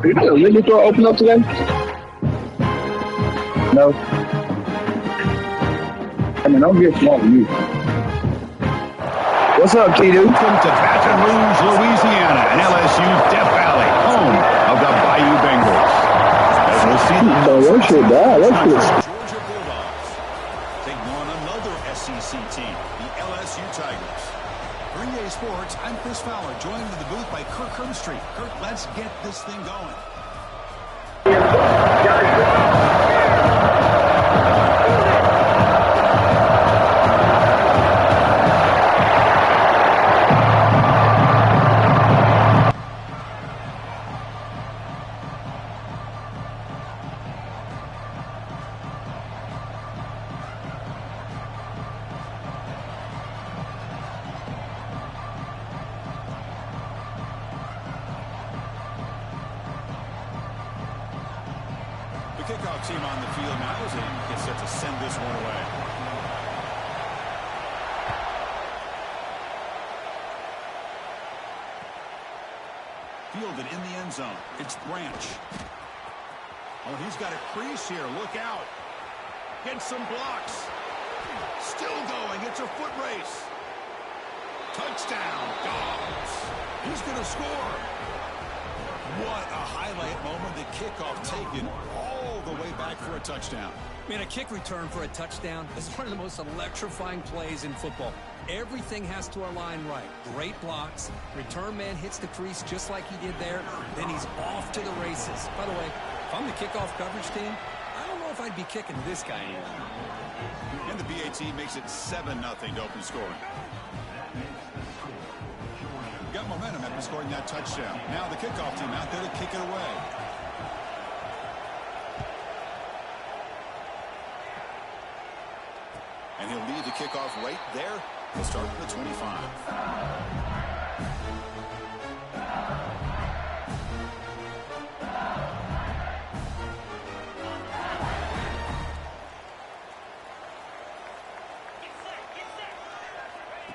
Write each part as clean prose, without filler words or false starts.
Did the liquor store open up today? No. I mean, don't get smart with you. What's up, T-Dude? Welcome to Baton Rouge, Louisiana, and LSU's Death Valley, home of the Bayou Bengals. As we'll see That shit died. That's good. Georgia Bulldogs taking on another SEC team, the LSU Tigers. Green Day Sports, I'm Chris Fowler, joined in the booth by Kirk Herbstreit. Kirk, let's get this thing going. Kickoff team on the field now as they get set to send this one away. Fielded in the end zone. It's Branch. Oh, he's got a crease here. Look out. Gets some blocks. Still going. It's a foot race. Touchdown, Dogs. He's going to score. What a highlight moment. The kickoff taken all the way back for a touchdown. Man, a kick return for a touchdown is one of the most electrifying plays in football. Everything has to align right. Great blocks. Return man hits the crease just like he did there. Then he's off to the races. By the way, if I'm the kickoff coverage team, I don't know if I'd be kicking this guy in. And the BAT makes it 7-0 to open scoring. Got momentum after scoring that touchdown. Now the kickoff team out there to kick it away. And he'll leave the kickoff right there. He'll start from the 25.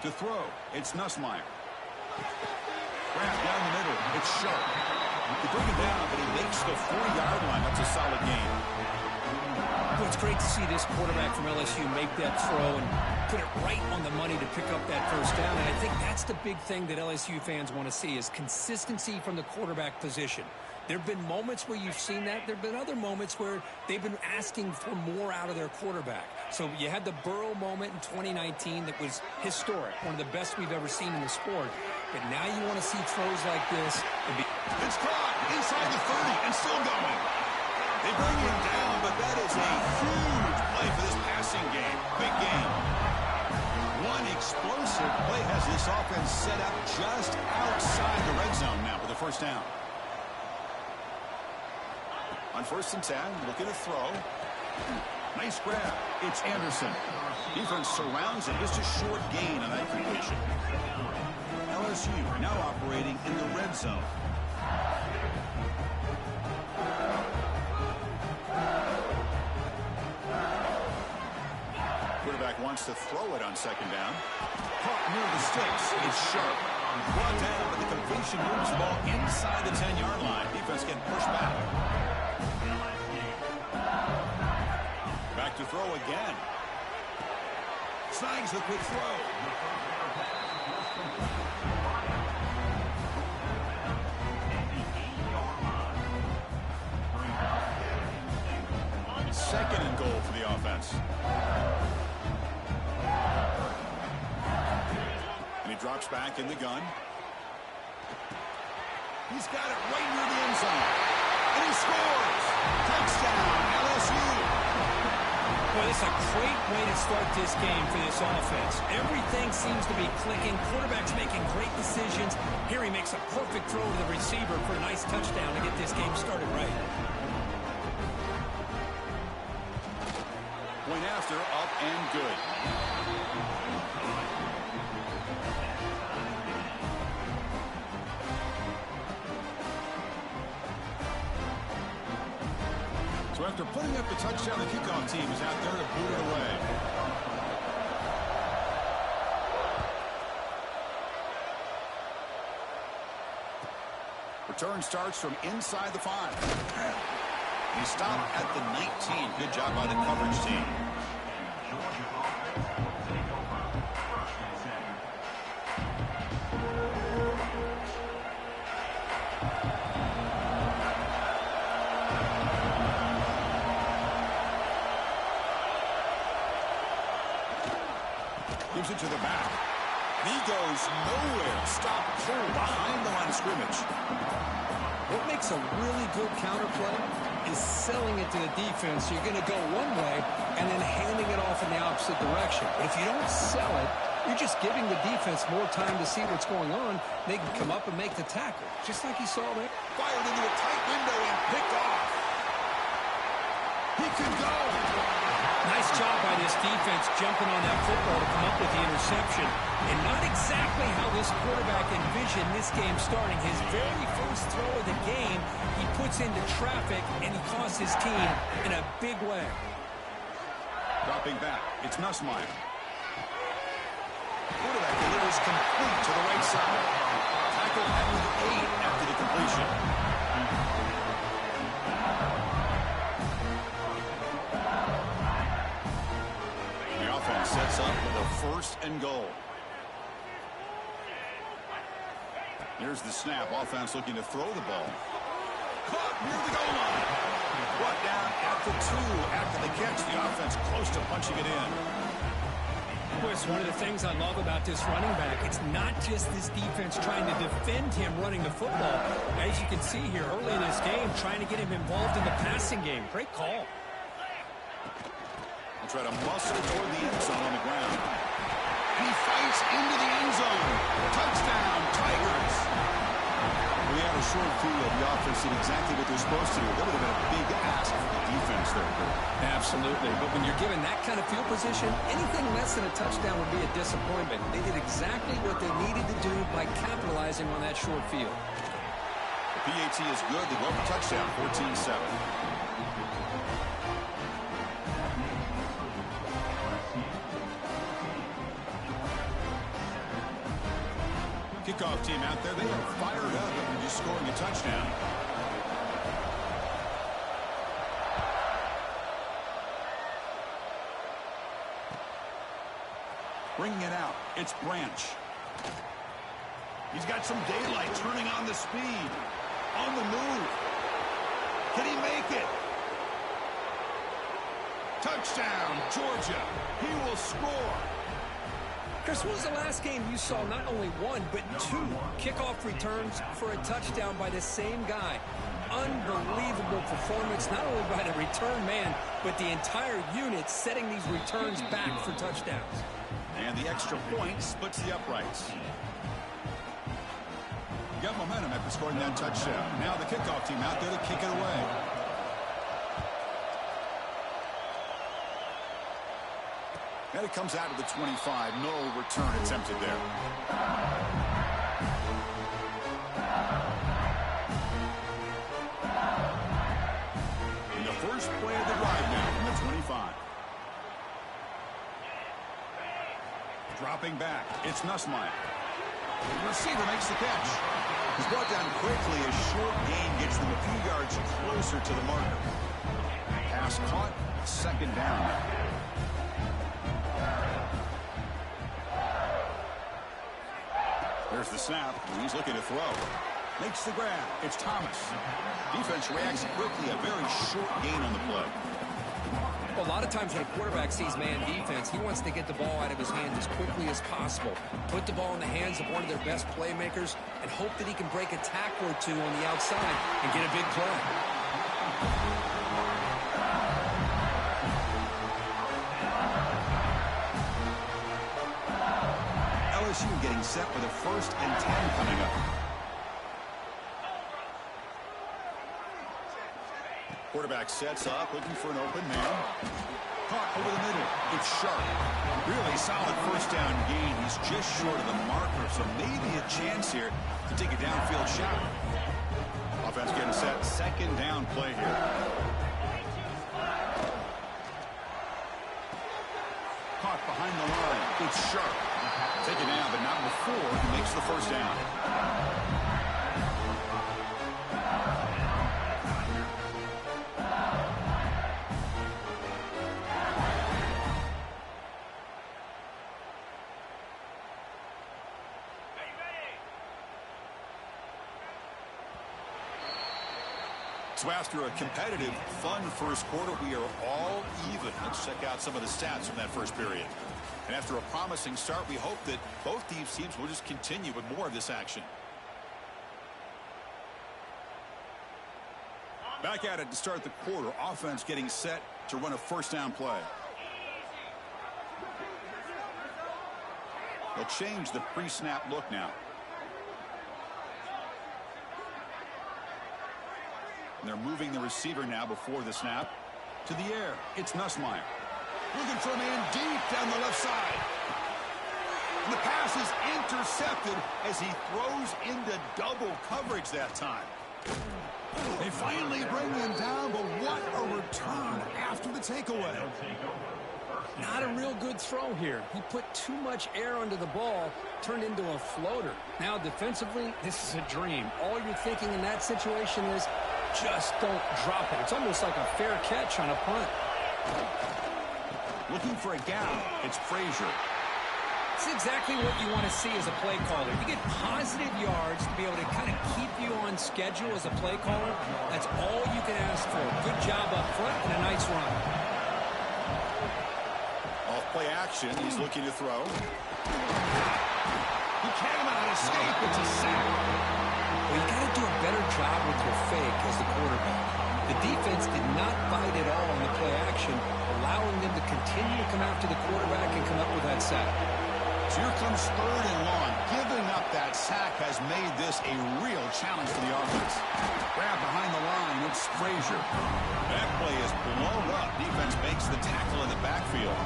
To throw, it's Nussmeier. Grab down the middle. It's Sharp. They bring him down, but he makes the 40-yard line. That's a solid game. Well, it's great to see this quarterback from LSU make that throw and put it right on the money to pick up that first down. And I think that's the big thing that LSU fans want to see is consistency from the quarterback position. There have been moments where you've seen that. There have been other moments where they've been asking for more out of their quarterback. So you had the Burrow moment in 2019 that was historic, one of the best we've ever seen in the sport. But now you want to see throws like this. It's caught inside the 30 and still going. They bring him down, but that is a huge play for this passing game. Big game. One explosive play has this offense set up just outside the red zone now for the first down. On 1st and 10, looking to throw. Nice grab. It's Anderson. Defense surrounds him. Just a short gain on that completion. LSU now operating in the red zone. Quarterback wants to throw it on 2nd down. Caught near the sticks. It's Sharp. Brought down, but the completion moves the ball inside the 10-yard line. Defense getting pushed back. Back to throw again. Snags the quick throw. Second and goal for the offense. And he drops back in the gun. He's got it right near the end zone. And he scores. Touchdown, LSU. Well, it's a great way to start this game for this offense. Everything seems to be clicking. Quarterback's making great decisions. Here he makes a perfect throw to the receiver for a nice touchdown to get this game started right. Point after, up and good. So after putting up the touchdown, the kickoff team is out there to boot it away. Return starts from inside the 5. He stopped at the 19. Good job by the coverage team. Gives it to the back. And he goes nowhere. Stop cold behind the line of scrimmage. What makes a really good counterplay is selling it to the defense. You're going to go one way and then handing it off in the opposite direction. But if you don't sell it, you're just giving the defense more time to see what's going on. They can come up and make the tackle, just like you saw there. Fired into a tight window and picked off. He could go. Nice job by this defense jumping on that football to come up with the interception. And not exactly how this quarterback envisioned this game starting. His very first throw of the game, he puts into traffic, and he costs his team in a big way. Dropping back, it's Nussmeier. Quarterback delivers complete to the right side. Tackle at the 8 after the completion. Sets up with a 1st and goal. Here's the snap. Offense looking to throw the ball. Caught near the goal line. Brought down at the 2 after the catch. The offense close to punching it in. Chris, one of the things I love about this running back, it's not just this defense trying to defend him running the football. As you can see here early in this game, trying to get him involved in the passing game. Great call. Try to muscle toward the end zone on the ground. He fights into the end zone. Touchdown, Tigers. We had a short field. The offense did exactly what they're supposed to do. That would have been a big ask for the defense there. Absolutely. But when you're given that kind of field position, anything less than a touchdown would be a disappointment. They did exactly what they needed to do by capitalizing on that short field. The PAT is good. They go for touchdown, 14-7. Kickoff team out there, they are fired up after just scoring a touchdown. Bringing it out, it's Branch. He's got some daylight, turning on the speed. On the move. Can he make it? Touchdown, Georgia. He will score. Chris, when was the last game you saw not only 1, but 2 kickoff returns for a touchdown by the same guy? Unbelievable performance, not only by the return man, but the entire unit setting these returns back for touchdowns. And the extra point splits the uprights. Got momentum after scoring that touchdown. Now the kickoff team out there to kick it away. And it comes out of the 25. No return attempted there. In the first play of the drive now from the 25. Dropping back, it's Nussmeier. The receiver makes the catch. He's brought down quickly. A short gain gets them a few yards closer to the marker. Pass caught, 2nd down. There's the snap. He's looking to throw. Makes the grab. It's Thomas. Defense reacts quickly. A very short gain on the play. Well, a lot of times when a quarterback sees man defense, he wants to get the ball out of his hands as quickly as possible. Put the ball in the hands of one of their best playmakers and hope that he can break a tackle or 2 on the outside and get a big play. LSU getting set with a 1st and 10 coming up. Quarterback sets up, looking for an open man. Caught over the middle. It's Sharp. Really solid 1st down gain. He's just short of the marker, so maybe a chance here to take a downfield shot. Offense getting set. 2nd down play here. Caught behind the line. It's Sharp. Taken down, but not before he makes the 1st down. So after a competitive, fun first quarter, we are all even. Let's check out some of the stats from that first period. And after a promising start, we hope that both these teams will just continue with more of this action. Back at it to start the quarter. Offense getting set to run a first down play. They'll change the pre-snap look now. And they're moving the receiver now before the snap. To the air, it's Nussmeier. Looking for a man deep down the left side. And the pass is intercepted as he throws into double coverage that time. They finally bring him down, but what a return after the takeaway. Not a real good throw here. He put too much air under the ball, turned into a floater. Now defensively, this is a dream. All you're thinking in that situation is just don't drop it. It's almost like a fair catch on a punt. Looking for a gap. It's Frazier. It's exactly what you want to see as a play caller. You get positive yards to be able to kind of keep you on schedule as a play caller. That's all you can ask for. Good job up front and a nice run. Off play action. He's looking to throw. He cannot escape. It's a sack. Well, you got to do a better job with your fake as the quarterback. The defense did not bite at all on the play action, allowing them to continue to come after the quarterback and come up with that sack. So here comes third and long. Giving up that sack has made this a real challenge for the offense. Grab behind the line. It's Frazier. That play is blown up. Defense makes the tackle in the backfield.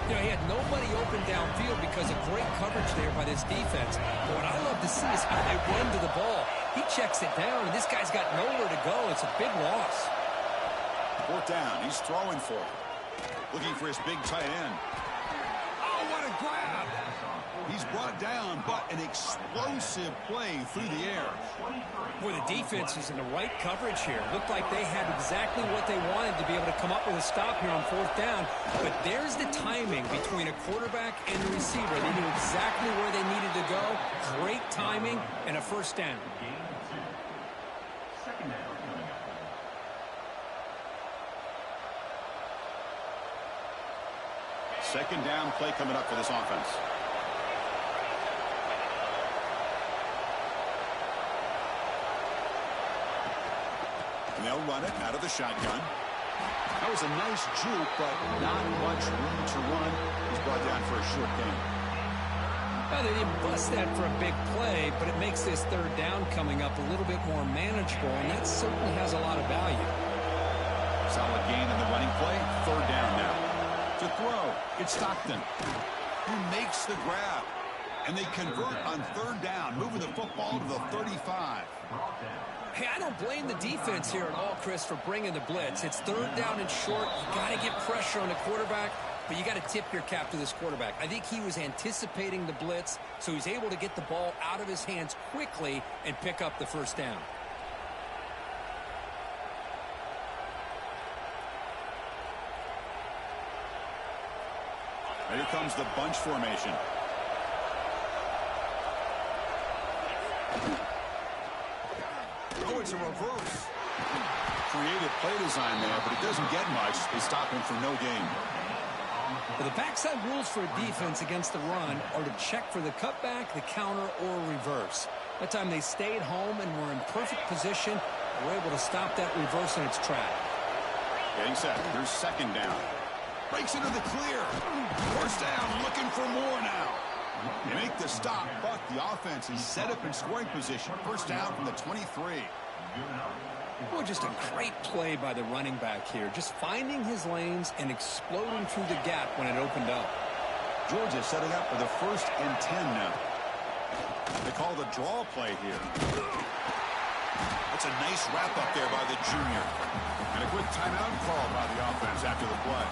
You know, he had nobody open downfield because of great coverage there by this defense. But what I love to see is how they run to the ball. He checks it down, and this guy's got nowhere to go. It's a big loss. Fourth down. He's throwing for it. Looking for his big tight end. Oh, what a grab. He's brought down, but an explosive play through the air. Boy, the defense is in the right coverage here. Looked like they had exactly what they wanted to be able to come up with a stop here on fourth down. But there's the timing between a quarterback and the receiver. They knew exactly where they needed to go. Great timing and a first down. Second down play coming up for this offense. And they'll run it out of the shotgun. That was a nice juke, but not much room to run. He's brought down for a short gain. Well, they didn't bust that for a big play, but it makes this third down coming up a little bit more manageable, and that certainly has a lot of value. Solid gain in the running play. Third down now. To throw, it's Stockton, who makes the grab. And they convert on third down, moving the football to the 35. Hey, I don't blame the defense here at all, Chris, for bringing the blitz. It's third down and short. You got to get pressure on the quarterback, but you got to tip your cap to this quarterback. I think he was anticipating the blitz, so he's able to get the ball out of his hands quickly and pick up the first down. Here comes the bunch formation. Oh, it's a reverse. Creative play design there, but it doesn't get much. They stop him for no gain. Well, the backside rules for a defense against the run are to check for the cutback, the counter, or reverse. That time they stayed home and were in perfect position. They were able to stop that reverse in its track. Getting set. Here's second down. Breaks into the clear. First down, looking for more now. They make the stop, but the offense is set up in scoring position. First down from the 23. Boy, just a great play by the running back here. Just finding his lanes and exploding through the gap when it opened up. Georgia setting up for the 1st and 10 now. They call the draw play here. That's a nice wrap up there by the junior. And a quick timeout call by the offense after the play.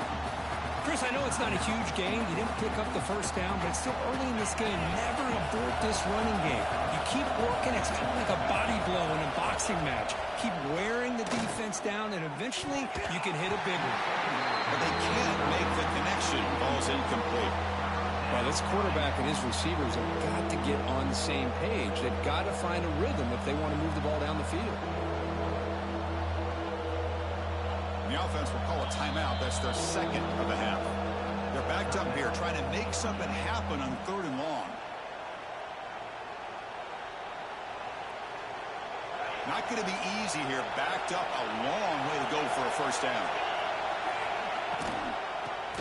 Chris, I know it's not a huge game. You didn't pick up the first down, but it's still early in this game. Never abort this running game. You keep working. It's kind of like a body blow in a boxing match. Keep wearing the defense down, and eventually you can hit a big one. But they can't make the connection. Ball's incomplete. Well, this quarterback and his receivers have got to get on the same page. They've got to find a rhythm if they want to move the ball down the field. The offense will call a timeout. That's their second of the half. They're backed up here trying to make something happen on 3rd and long. Not going to be easy here. Backed up a long way to go for a first down.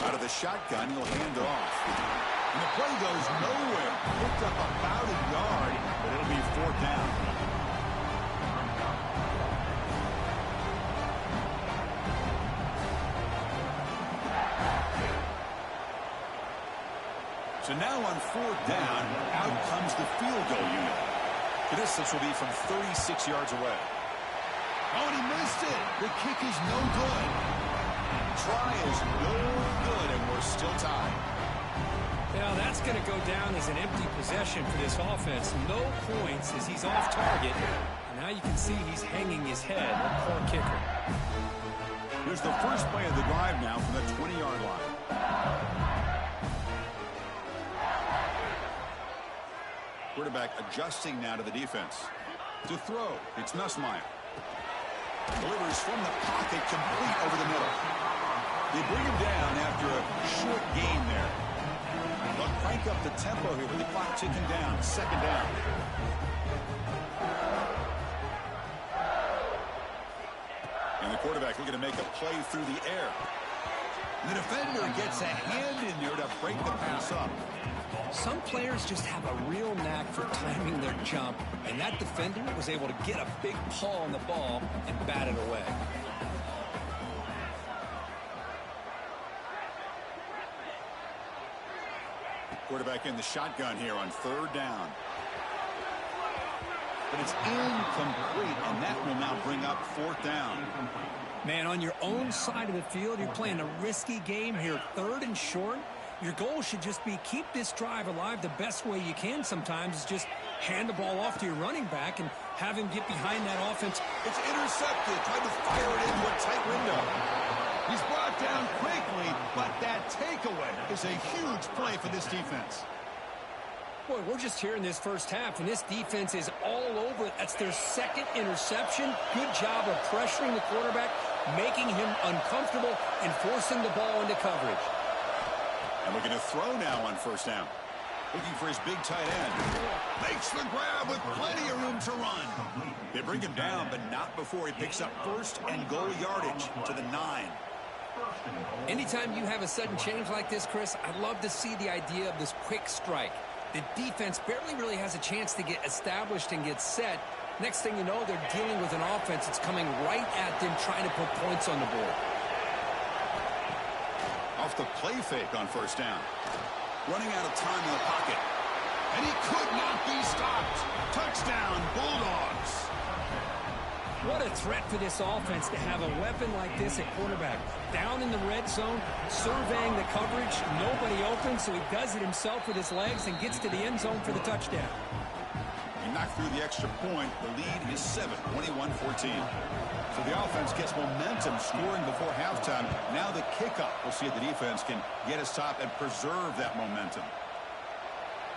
Out of the shotgun, he'll hand it off. And the play goes nowhere. Picked up about a yard, but it'll be 4th down. So now on 4th down, out comes the field goal unit. The distance will be from 36 yards away. Oh, and he missed it. The kick is no good. Try is no good, and we're still tied. Now that's going to go down as an empty possession for this offense. No points as he's off target. And now you can see he's hanging his head. A poor kicker. Here's the first play of the drive now from the 20-yard line. Quarterback adjusting now to the defense. To throw, it's Nussmeier. Delivers from the pocket, complete over the middle. They bring him down after a short gain there. They'll crank up the tempo here with the clock ticking down. 2nd down. And the quarterback looking to make a play through the air. The defender gets a hand in there to break the pass up. Some players just have a real knack for timing their jump, and that defender was able to get a big paw on the ball and bat it away. Quarterback in the shotgun here on 3rd down. But it's incomplete, and that will now bring up 4th down. Man, on your own side of the field, you're playing a risky game here, 3rd and short. Your goal should just be keep this drive alive the best way you can sometimes is just hand the ball off to your running back and have him get behind that offense. It's intercepted, tried to fire it into a tight window. He's brought down quickly, but that takeaway is a huge play for this defense. Boy, we're just here in this first half, and this defense is all over it. That's their 2nd interception. Good job of pressuring the quarterback, making him uncomfortable, and forcing the ball into coverage. And looking to throw now on 1st down. Looking for his big tight end. Makes the grab with plenty of room to run. They bring him down, but not before he picks up 1st and goal yardage to the 9. Anytime you have a sudden change like this, Chris, I love to see the idea of this quick strike. The defense barely really has a chance to get established and get set. Next thing you know, they're dealing with an offense that's coming right at them, trying to put points on the board. Off the play fake on 1st down. Running out of time in the pocket. And he could not be stopped. Touchdown, Bulldogs. What a threat for this offense to have a weapon like this at quarterback. Down in the red zone, surveying the coverage. Nobody open, so he does it himself with his legs and gets to the end zone for the touchdown. He knocked through the extra point. The lead is 7, 21-14. So the offense gets momentum scoring before halftime. Now the kickoff. We'll see if the defense can get a stop and preserve that momentum.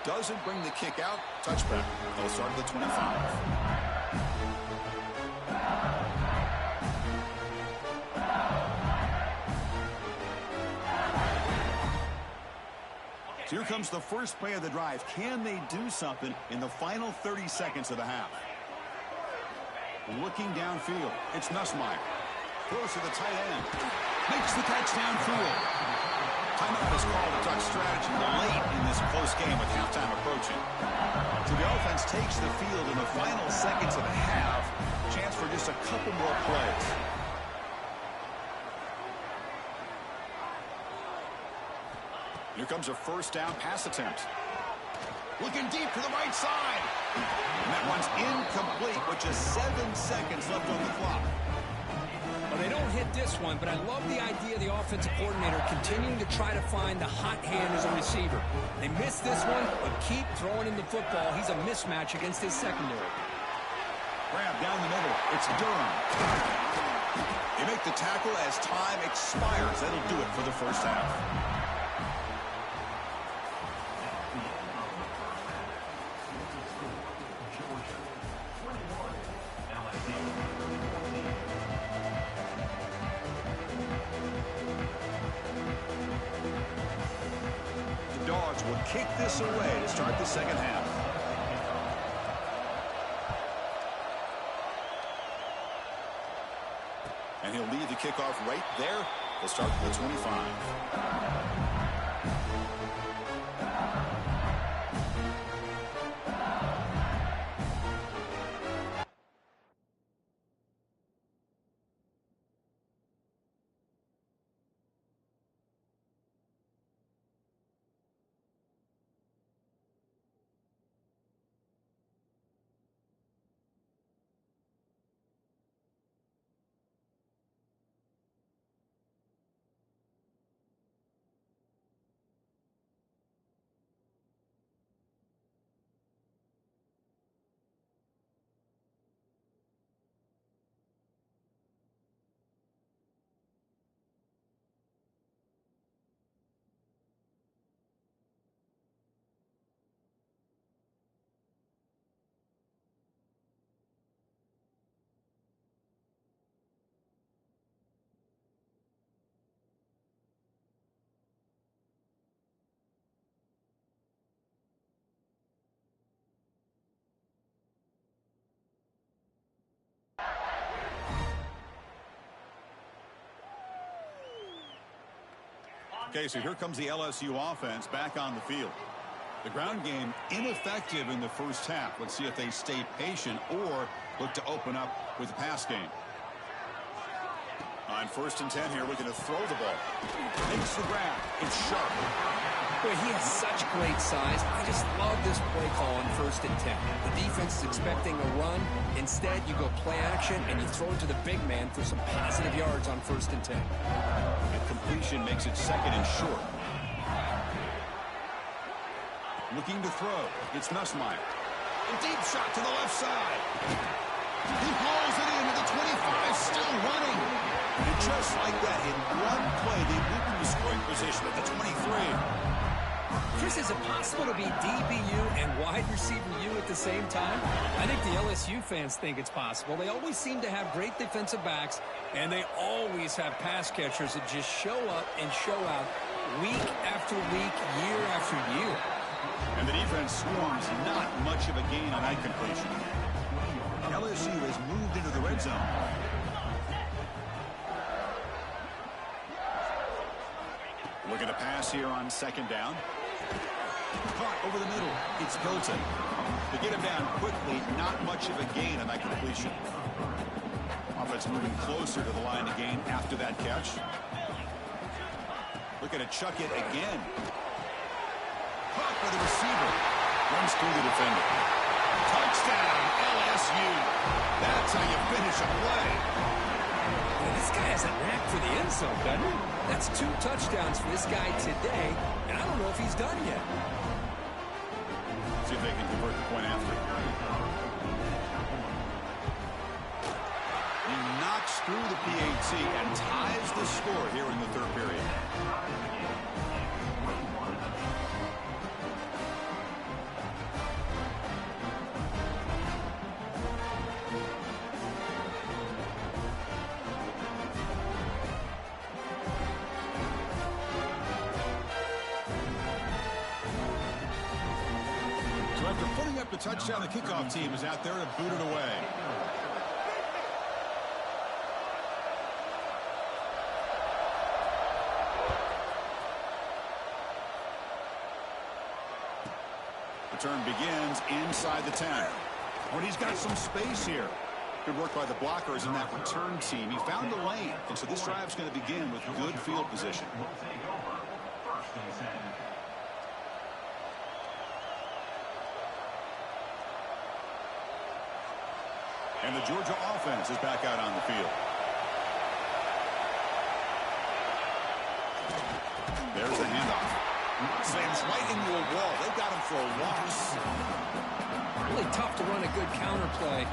Doesn't bring the kick out. Touchback. They'll start at the 25. So here comes the first play of the drive. Can they do something in the final 30 seconds of the half? Looking downfield, it's Nussmeier. Throws to the tight end. Makes the catch downfield. Timeout is called to talk strategy late in this close game with halftime approaching. So the offense takes the field in the final seconds of the half. Chance for just a couple more plays. Here comes a 1st down pass attempt. Looking deep to the right side. And that one's incomplete with just 7 seconds left on the clock. Well, they don't hit this one, but I love the idea of the offensive coordinator continuing to try to find the hot hand as a receiver. They missed this one, but keep throwing him the football. He's a mismatch against his secondary. Grab down the middle. It's Durham. They make the tackle as time expires. That'll do it for the first half. yards will kick this away to start the second half. And he'll lead the kickoff right there. They'll start at the 25. Okay, so here comes the LSU offense back on the field. The ground game ineffective in the first half. Let's see if they stay patient or look to open up with the pass game. On 1st and 10 here, looking to throw the ball. Makes the grab. It's sharp. Boy, he has such great size. I just love this play call on 1st and 10. The defense is expecting a run. Instead, you go play action, and you throw it to the big man for some positive yards on 1st and 10. And completion makes it 2nd and short. Looking to throw. It's Nussmeier. A deep shot to the left side. He hauls it into the 25, still running. And just like that, in one play, they moved into scoring position at the 23. Chris, is it possible to be DBU and wide receiver U at the same time? I think the LSU fans think it's possible. They always seem to have great defensive backs, and they always have pass catchers that just show up and show out week after week, year after year. And the defense swarms not much of a gain on that completion. LSU has moved into the red zone. Looking to pass here on 2nd down. Caught over the middle. It's Hilton. To get him down quickly, not much of a gain on that completion. Offense moving closer to the line of gain after that catch. Looking to chuck it again. Caught by the receiver. Runs through the defender. Touchdown, LSU. That's how you finish a play. Well, this guy has a knack for the end zone, doesn't he? That's 2 touchdowns for this guy today, and I don't know if he's done yet. See if they can convert the point after. He knocks through the PAT and ties the score here in the 3rd period. After putting up the touchdown, the kickoff team is out there to boot it away. Return begins inside the 10. But he's got some space here. Good work by the blockers in that return team. He found the lane, and so this drive's going to begin with good field position. And the Georgia offense is back out on the field. There's the handoff. Slams right into a wall. They've got him for a loss. Really tough to run a good counter play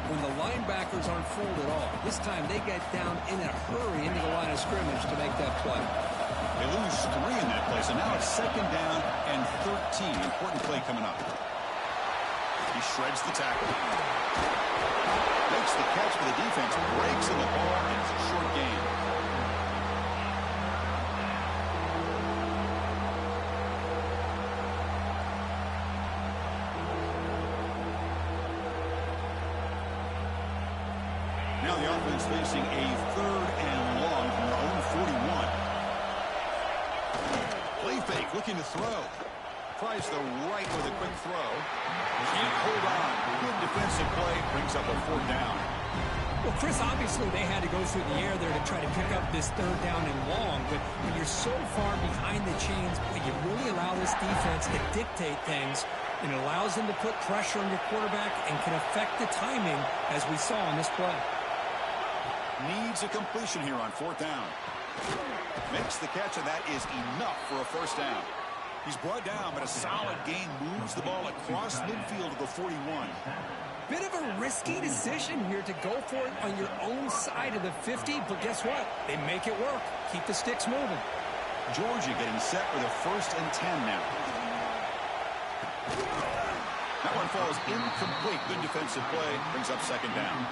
when the linebackers aren't fooled at all. This time they get down in a hurry into the line of scrimmage to make that play. They lose 3 in that play, so now it's 2nd down and 13. Important play coming up. He shreds the tackle. Makes the catch for the defense, breaks in the ball, and it's a short gain. The offense facing a 3rd and long from their own 41. Play fake, looking to throw. Tries the right with a quick throw. Can't hold on. Good defensive play. Brings up a 4th down. Well, Chris, obviously they had to go through the air there to try to pick up this 3rd down and long, but when you're so far behind the chains, you really allow this defense to dictate things, and it allows them to put pressure on your quarterback and can affect the timing, as we saw on this play. Needs a completion here on 4th down. Makes the catch, and that is enough for a 1st down. He's brought down, but a solid gain moves the ball across midfield to the 41. Bit of a risky decision here to go for it on your own side of the 50, but guess what? They make it work. Keep the sticks moving. Georgia getting set for the 1st and 10 now. That one falls incomplete. Good defensive play. Brings up 2nd down.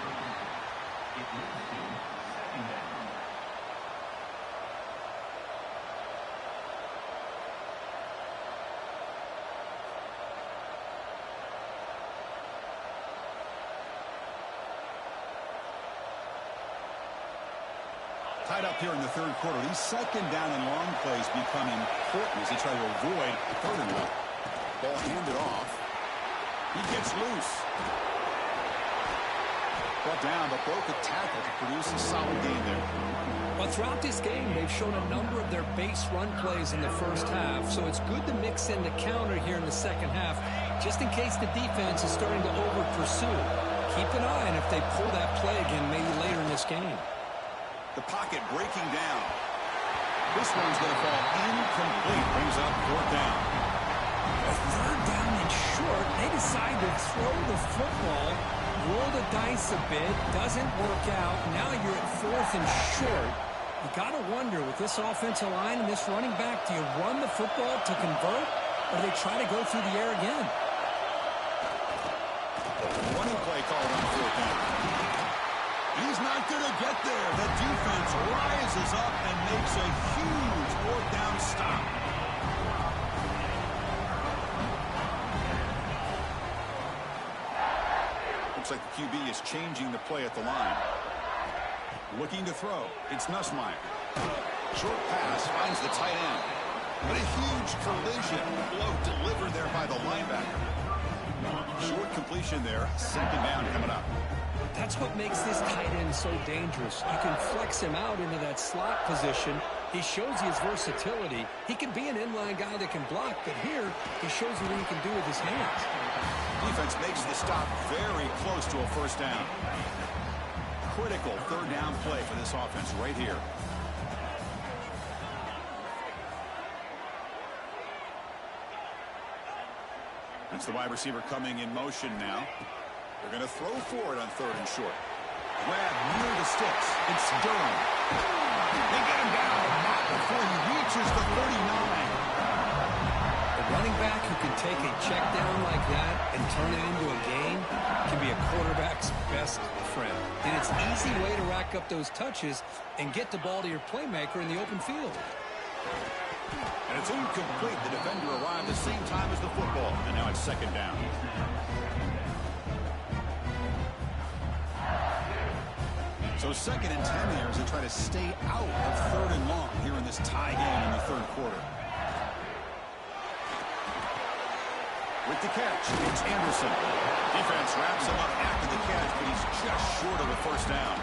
Tied up here in the 3rd quarter. These 2nd down and long plays become important as they try to avoid 3rd and long. Ball handed off. He gets loose. Brought down, but broke a tackle to produce a solid gain there. Well, throughout this game, they've shown a number of their base run plays in the 1st half, so it's good to mix in the counter here in the 2nd half, just in case the defense is starting to over-pursue. Keep an eye on if they pull that play again maybe later in this game. The pocket breaking down. This one's going to fall incomplete. Brings up 4th down. A 3rd down and short. They decide to throw the football, roll the dice a bit. Doesn't work out. Now you're at 4th and short. You got to wonder, with this offensive line and this running back, do you run the football to convert, or do they try to go through the air again? Running play called on 4th down. He's not going to get there. The defense rises up and makes a huge 4th down stop. Looks like the QB is changing the play at the line. Looking to throw. It's Nussmeier. Short pass finds the tight end. But a huge collision blow delivered there by the linebacker. Short completion there. 2nd down coming up. That's what makes this tight end so dangerous. You can flex him out into that slot position. He shows you his versatility. He can be an inline guy that can block, but here he shows you what he can do with his hands. Defense makes the stop very close to a 1st down. Critical 3rd down play for this offense right here. That's the wide receiver coming in motion now. They're going to throw for it on 3rd and short. Grab near the sticks. It's Durham. They get him down, but not before he reaches the 39. A running back who can take a check down like that and turn it into a gain can be a quarterback's best friend. And it's an easy way to rack up those touches and get the ball to your playmaker in the open field. And it's incomplete. The defender arrived the same time as the football. And now it's 2nd down. So 2nd and 10 here as they try to stay out of 3rd and long here in this tie game in the 3rd quarter. With the catch, it's Anderson. Defense wraps him up after the catch, but he's just short of a 1st down.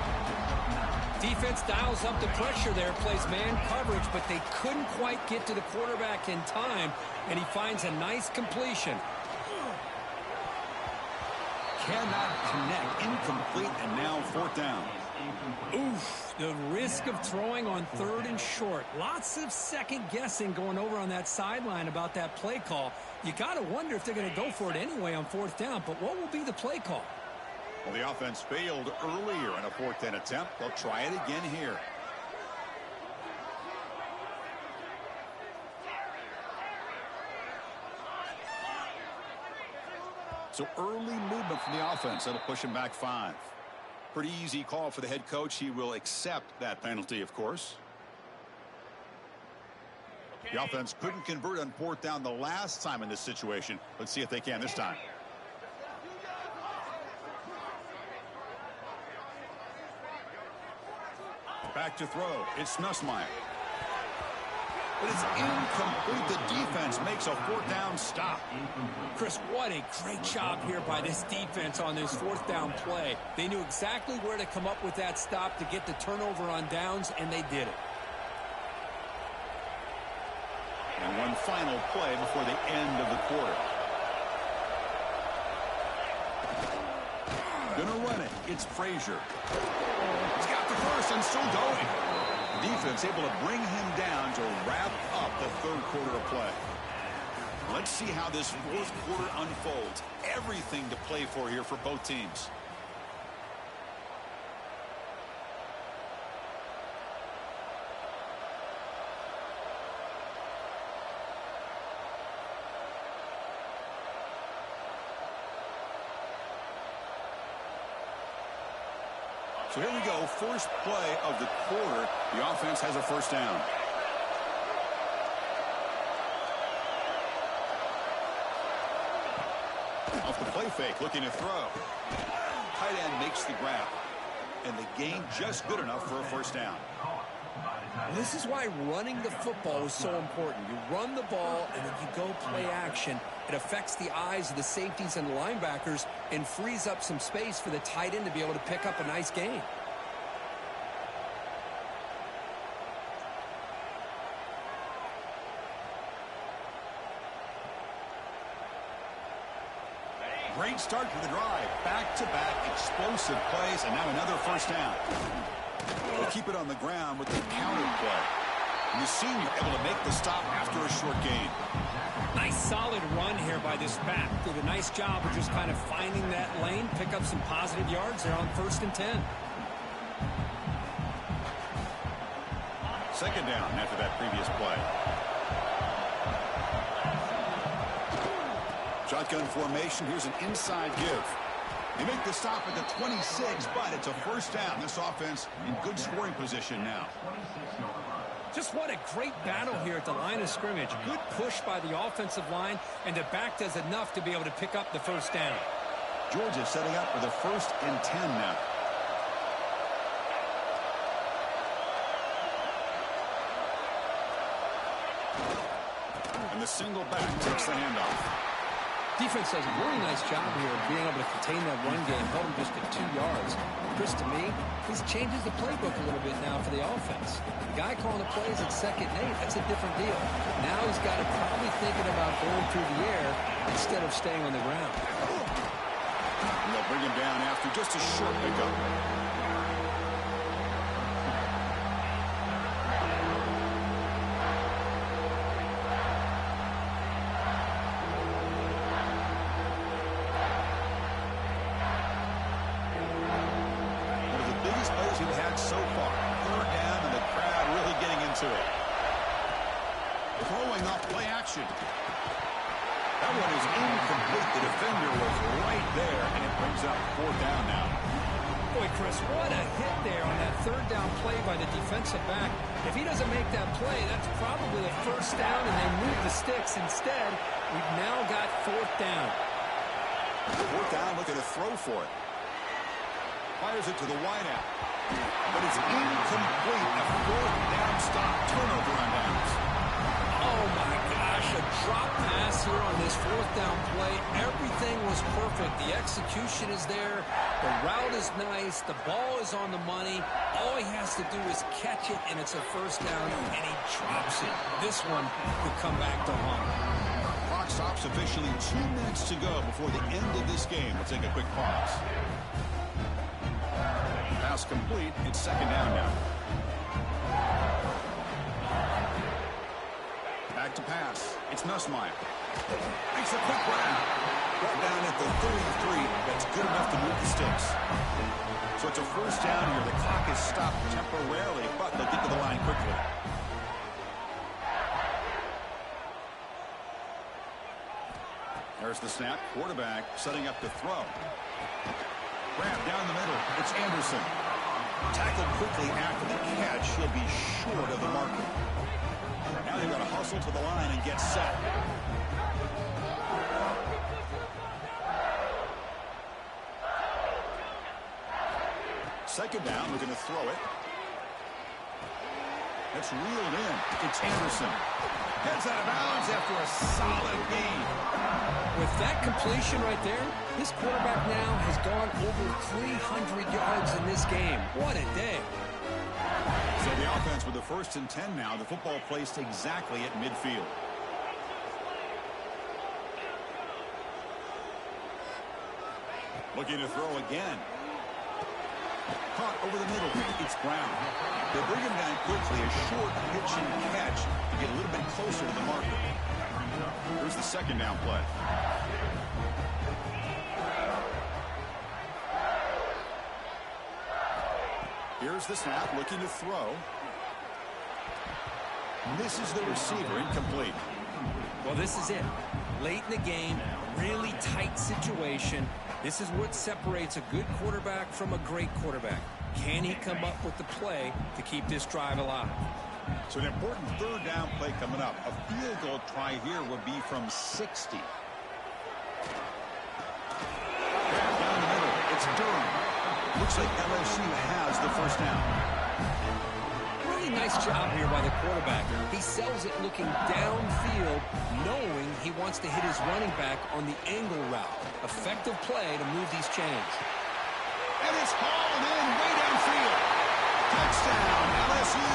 Defense dials up the pressure there, plays man coverage, but they couldn't quite get to the quarterback in time, and he finds a nice completion. Cannot connect. Incomplete, and now 4th down. Oof, the risk of throwing on 3rd and short. Lots of second guessing going over on that sideline about that play call. You got to wonder if they're going to go for it anyway on 4th down, but what will be the play call? Well, the offense failed earlier in a 4th down attempt. They'll try it again here. So early movement from the offense. That'll push him back 5. Pretty easy call for the head coach. He will accept that penalty, of course. The offense couldn't convert on 4th down the last time in this situation. Let's see if they can this time. Back to throw. It's Nussmeier. But it's incomplete. The defense makes a fourth down stop. Chris, what a great job here by this defense on this fourth down play. They knew exactly where to come up with that stop to get the turnover on downs, and they did it. And one final play before the end of the quarter. Gonna run it. It's Frazier. He's got the first and still going. Defense able to bring him down to wrap up the third quarter of play. Let's see how this fourth quarter unfolds. Everything to play for here for both teams. So here we go, first play of the quarter. The offense has a first down. Off the play fake, looking to throw. Tight end makes the grab. And the gain just good enough for a first down. This is why running the football is so important. You run the ball, and then you go play action. It affects the eyes of the safeties and the linebackers and frees up some space for the tight end to be able to pick up a nice gain. Great start to the drive. Back-to-back explosive plays, and now another first down. They keep it on the ground with the counter play. And the senior able to make the stop after a short gain. Nice solid run here by this back. Did a nice job of just kind of finding that lane, pick up some positive yards there on 1st and 10. Second down after that previous play. Shotgun formation. Here's an inside give. They make the stop at the 26, but it's a first down. This offense in good scoring position now. Just what a great battle here at the line of scrimmage. Good push by the offensive line, and the back does enough to be able to pick up the first down. Georgia setting up for the 1st and 10 now. And the single back takes the handoff. Defense does a really nice job here of being able to contain that run game, held him just at 2 yards. Chris, to me, this changes the playbook a little bit now for the offense. The guy calling the plays at 2nd and 8, that's a different deal. Now he's got to probably thinking about going through the air instead of staying on the ground. And they'll bring him down after just a short pickup. So far, 3rd down, and the crowd really getting into it. Throwing off play action. That one is incomplete. The defender was right there, and it brings up 4th down now. Boy, Chris, what a hit there on that 3rd down play by the defensive back. If he doesn't make that play, that's probably a first down, and they move the sticks. Instead, we've now got 4th down. 4th down, looking to throw for it. Fires it to the wideout. But it's incomplete. A 4th down stop. Turnover on downs. Oh, my gosh. A drop pass here on this 4th down play. Everything was perfect. The execution is there. The route is nice. The ball is on the money. All he has to do is catch it, and it's a first down, and he drops it. This one could come back to haunt him. Clock stops officially. 2 minutes to go before the end of this game. We'll take a quick pause. Pass complete. It's 2nd down now. Back to pass. It's Nussmeier. Makes a quick grab. Brought down at the 33. That's good enough to move the sticks. So it's a first down here. The clock is stopped temporarily, but they'll get to the line quickly. There's the snap. Quarterback setting up to throw. Grab down the middle. It's Anderson. Tackled quickly after the catch. He'll be short of the marker. Now they've got to hustle to the line and get set. Second down, looking to throw it. That's reeled in. It's Anderson. Heads out of bounds after a solid gain. With that completion right there, this quarterback now has gone over 300 yards in this game. What a day. So the offense with the 1st and 10 now. The football placed exactly at midfield. Looking to throw again. Caught over the middle. It's Brown. They bring him down quickly. A short pitch and catch to get a little bit closer to the marker. Here's the 2nd down play. Here's the snap, looking to throw. Misses the receiver, incomplete. Well, this is it. Late in the game, really tight situation. This is what separates a good quarterback from a great quarterback. Can he come up with the play to keep this drive alive? So an important 3rd down play coming up. A field goal try here would be from 60. Down the middle, it's Durham. Looks like LSU has the 1st down. Really nice job here by the quarterback. He sells it looking downfield, knowing he wants to hit his running back on the angle route. Effective play to move these chains. And it's hauled in way downfield. Touchdown, LSU.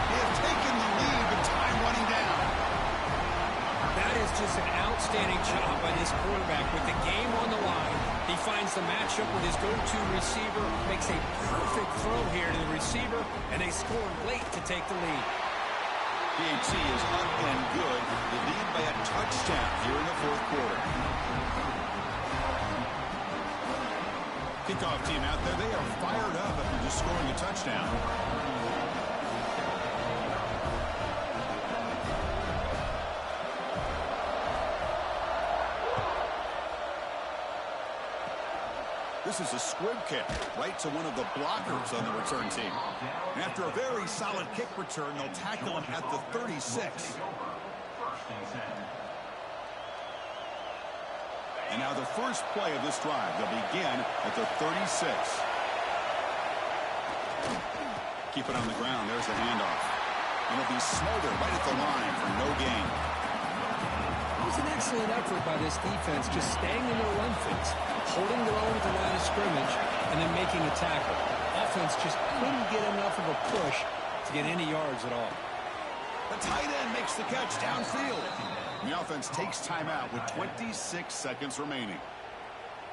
They have taken the lead with time running down. That is just an outstanding job by this quarterback with the game on the line. He finds the matchup with his go-to receiver, makes a perfect throw here to the receiver, and they score late to take the lead. PHC is up and good. The lead by a touchdown here in the 4th quarter. Kickoff team out there. They are fired up after just scoring a touchdown. This is a squib kick right to one of the blockers on the return team. And after a very solid kick return, they'll tackle him at the 36. And now the first play of this drive. They'll begin at the 36. Keep it on the ground. There's the handoff. And it'll be smothered right at the line for no gain. It was an excellent effort by this defense, just staying in their run fits, holding their own at the line of scrimmage, and then making a tackle. Offense just couldn't get enough of a push to get any yards at all. The tight end makes the catch downfield. The offense takes timeout with 26 seconds remaining.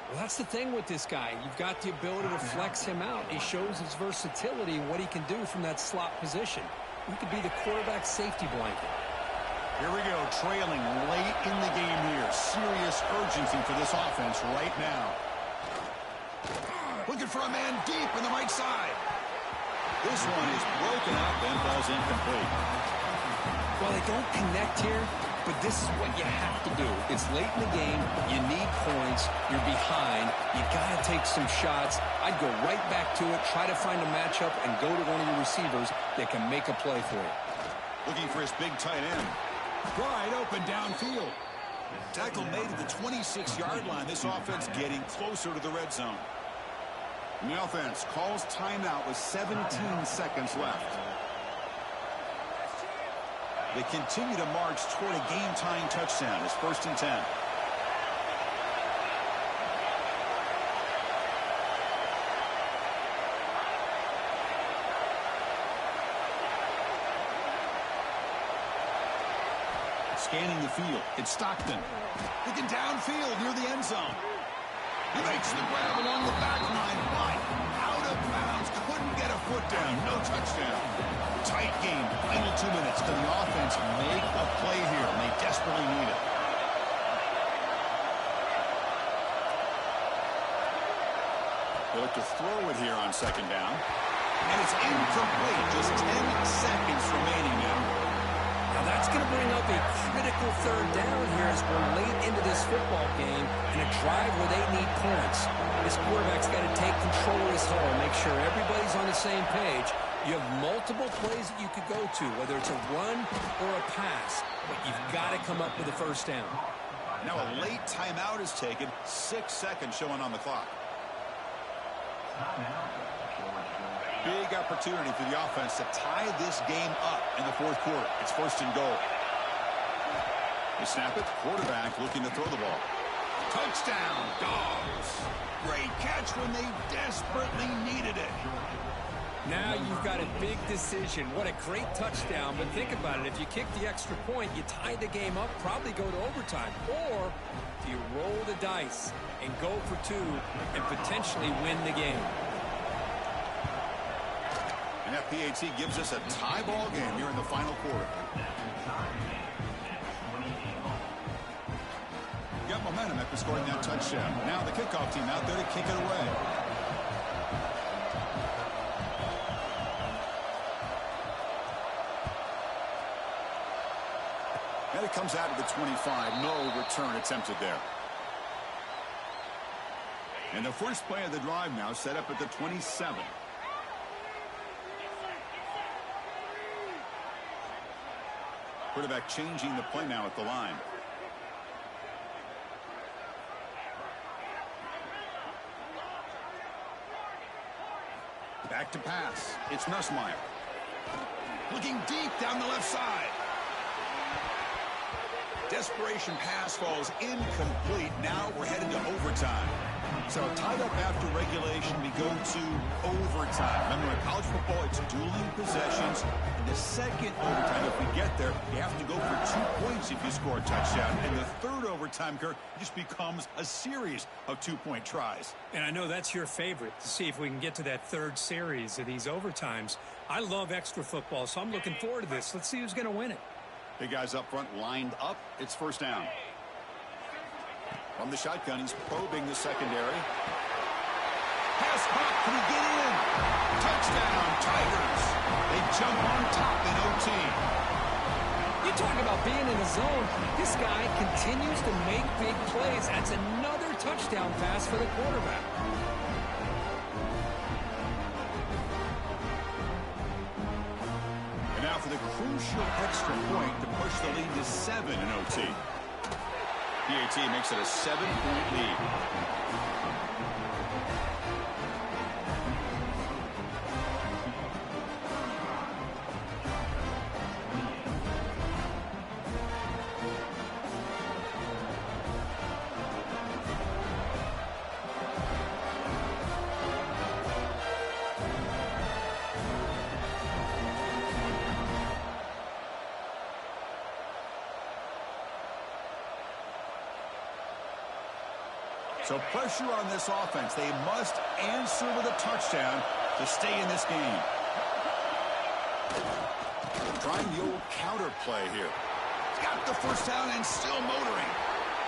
Well, that's the thing with this guy. You've got the ability to flex him out. He shows his versatility and what he can do from that slot position. He could be the quarterback safety blanket. Here we go, trailing late in the game here. Serious urgency for this offense right now. Looking for a man deep on the right side. This one is broken up and falls incomplete. Well, they don't connect here, but this is what you have to do. It's late in the game. You need points. You're behind. You got to take some shots. I'd go right back to it, try to find a matchup, and go to one of your receivers that can make a play for you. Looking for his big tight end. Wide open downfield. Tackle made at the 26-yard line. This offense getting closer to the red zone. And the offense calls timeout with 17 seconds left. They continue to march toward a game-tying touchdown. It's 1st and 10. Scanning the field. It's Stockton. Looking downfield near the end zone. He makes the grab along the back line, but out of bounds. Couldn't get a foot down. No touchdown. Tight game. Final 2 minutes. Can the offense make a play here? And they desperately need it. They look to throw it here on 2nd down. And it's incomplete. Just 10 seconds remaining now. Now that's going to bring up a critical 3rd down here as we're late into this football game and a drive where they need points. This quarterback's got to take control of this huddle, make sure everybody's on the same page. You have multiple plays that you could go to, whether it's a run or a pass, but you've got to come up with a 1st down. Now a late timeout is taken. 6 seconds showing on the clock. Big opportunity for the offense to tie this game up in the fourth quarter. It's first and goal. They snap it. Quarterback looking to throw the ball. Touchdown, Dogs. Great catch when they desperately needed it. Now you've got a big decision. What a great touchdown. But think about it. If you kick the extra point, you tie the game up, probably go to overtime. Or do you roll the dice and go for two and potentially win the game? And that PAT gives us a tie ball game here in the final quarter. Got momentum after scoring that touchdown. Now the kickoff team out there to kick it away. And it comes out of the 25. No return attempted there. And the first play of the drive now set up at the 27. Quarterback changing the play now at the line. Back to pass. It's Nussmeier. Looking deep down the left side. Desperation pass falls incomplete. Now we're headed to overtime. So tied up after regulation, we go to overtime. Remember, in college football, it's dueling possessions. In the second overtime, if we get there, you have to go for 2 points if you score a touchdown. And the third overtime, Kirk, just becomes a series of 2-point tries. And I know that's your favorite, to see if we can get to that third series of these overtimes. I love extra football, so I'm looking forward to this. Let's see who's going to win it. Big guys up front lined up. It's first down. From the shotgun, he's probing the secondary. Pass caught. Can he get in? Touchdown, Tigers. They jump on top in OT. You talk about being in the zone. This guy continues to make big plays. That's another touchdown pass for the quarterback. And now for the crucial extra point to push the lead to 7 in OT. PAT makes it a 7-point lead. So pressure on this offense. They must answer with a touchdown to stay in this game. Trying the old counter play here. He's got the first down and still motoring.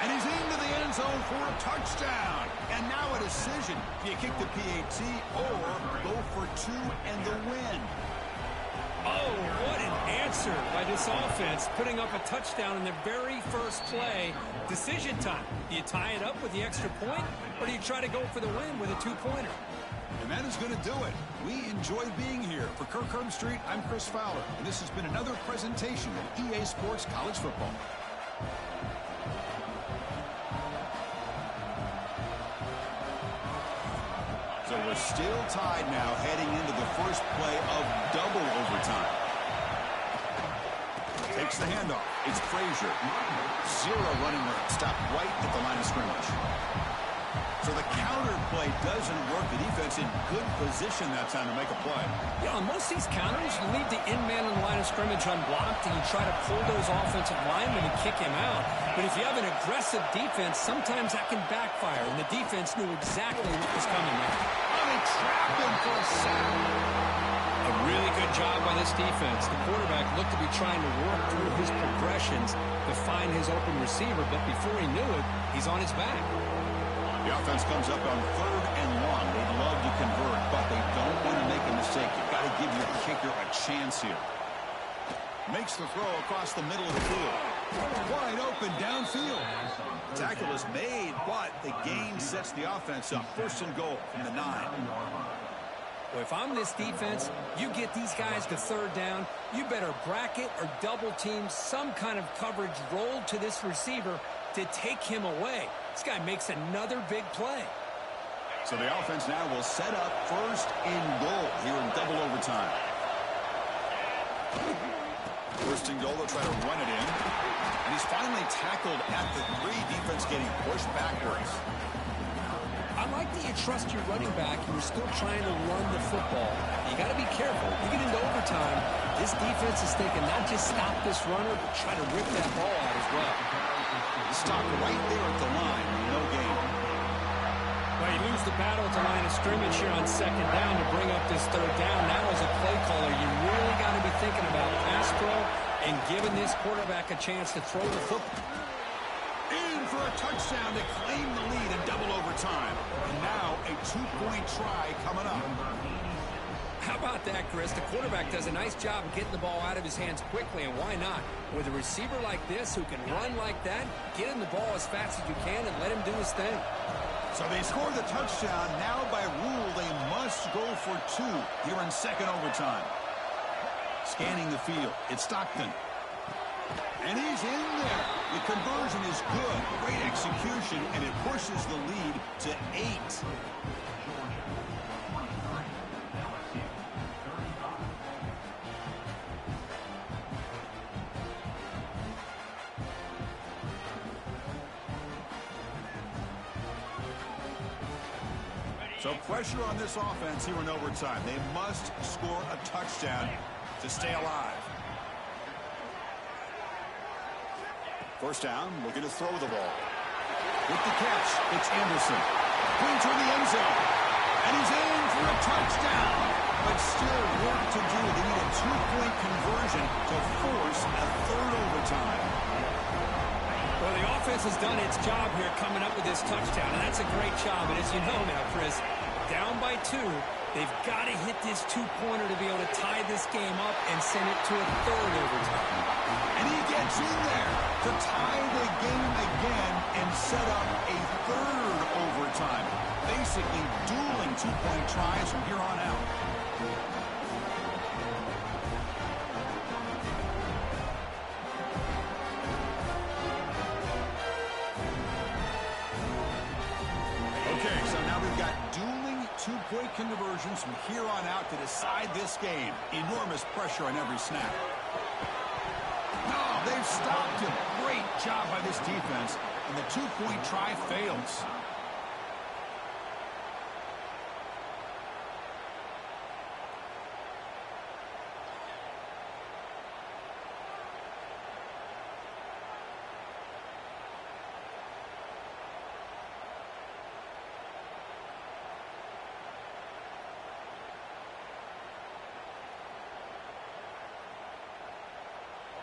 And he's into the end zone for a touchdown. And now a decision. Do you kick the PAT or go for two and the win? Oh, what an answer by this offense, putting up a touchdown in the very first play. Decision time. Do you tie it up with the extra point, or do you try to go for the win with a two-pointer? And that is going to do it. We enjoyed being here. For Kirk Herbstreit, I'm Chris Fowler, and this has been another presentation of EA Sports College Football. So we're still tied now heading into the first play of double overtime. Takes the handoff. It's Frazier. Zero running room. Stopped right at the line of scrimmage. So the counter play doesn't work. The defense in good position that time to make a play. Yeah, on most of these counters, you leave the in-man on the line of scrimmage unblocked, and you try to pull those offensive linemen and kick him out. But if you have an aggressive defense, sometimes that can backfire, and the defense knew exactly what was coming there. Oh, they trapped him for a sack. A really good job by this defense. The quarterback looked to be trying to work through his progressions to find his open receiver, but before he knew it, he's on his back. The offense comes up on 3rd and 1. They'd love to convert, but they don't want to make a mistake. You've got to give your kicker a chance here. Makes the throw across the middle of the field. Wide open downfield. Tackle is made, but the gain sets the offense up. 1st and goal from the 9. Well, if I'm this defense, you get these guys to 3rd down, you better bracket or double team some kind of coverage rolled to this receiver to take him away. This guy makes another big play. So the offense now will set up first and goal here in double overtime. First and goal, they'll try to run it in. And he's finally tackled at the 3. Defense getting pushed backwards. I like that you trust your running back and you're still trying to run the football. You got to be careful. You get into overtime, this defense is thinking not just stop this runner, but try to rip that ball out as well. Stop right there at the line. No gain. Well, you lose the battle at the line of scrimmage here on second down to bring up this third down. Now as a play caller, you really got to be thinking about pass pro and giving this quarterback a chance to throw the football. In for a touchdown to claim the lead in double overtime. And now a 2-point try coming up. How about that, Chris? The quarterback does a nice job of getting the ball out of his hands quickly, and why not? With a receiver like this who can run like that, get him the ball as fast as you can and let him do his thing. So they score the touchdown. Now by rule, they must go for 2 here in second overtime. Scanning the field, it's Stockton. And he's in there. The conversion is good. Great execution, and it pushes the lead to 8. So pressure on this offense here in overtime. They must score a touchdown to stay alive. First down, looking to throw the ball. With the catch, it's Anderson. Clean to the end zone. And he's in for a touchdown. But still work to do. They need a 2-point conversion to force a third overtime. Well, the offense has done its job here coming up with this touchdown, and that's a great job. And as you know now, Chris, down by 2, they've got to hit this 2-pointer to be able to tie this game up and send it to a third overtime. And he gets in there to tie the game again and set up a third overtime. Basically dueling 2-point tries from here on out. Okay, so now we've got dueling 2-point conversions from here on out to decide this game. Enormous pressure on every snap. No, they've stopped him. Great job by this defense, and the 2-point try fails.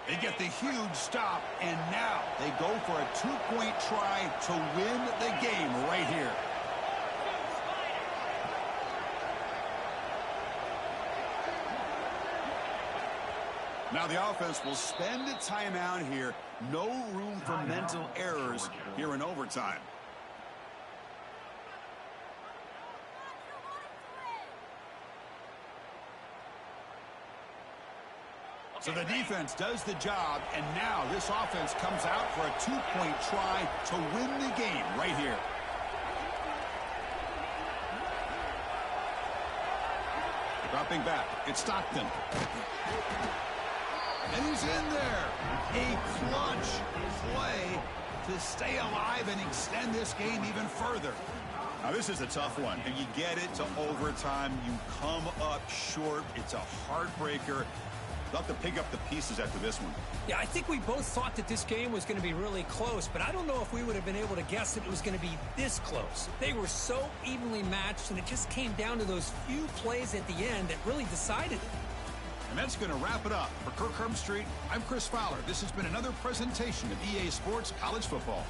They get the huge stop, and now they go for a 2-point try to win the game right here. Now the offense will spend a timeout here. No room for mental errors here in overtime. So the defense does the job, and now this offense comes out for a 2-point try to win the game right here. Dropping back, it's Stockton. And he's in there. A clutch play to stay alive and extend this game even further. Now, this is a tough one. If you get it to overtime, you come up short. It's a heartbreaker. They'll have to pick up the pieces after this one. Yeah, I think we both thought that this game was going to be really close, but I don't know if we would have been able to guess that it was going to be this close. They were so evenly matched, and it just came down to those few plays at the end that really decided it. And that's going to wrap it up. For Kirk Herbstreit, I'm Chris Fowler. This has been another presentation of EA Sports College Football.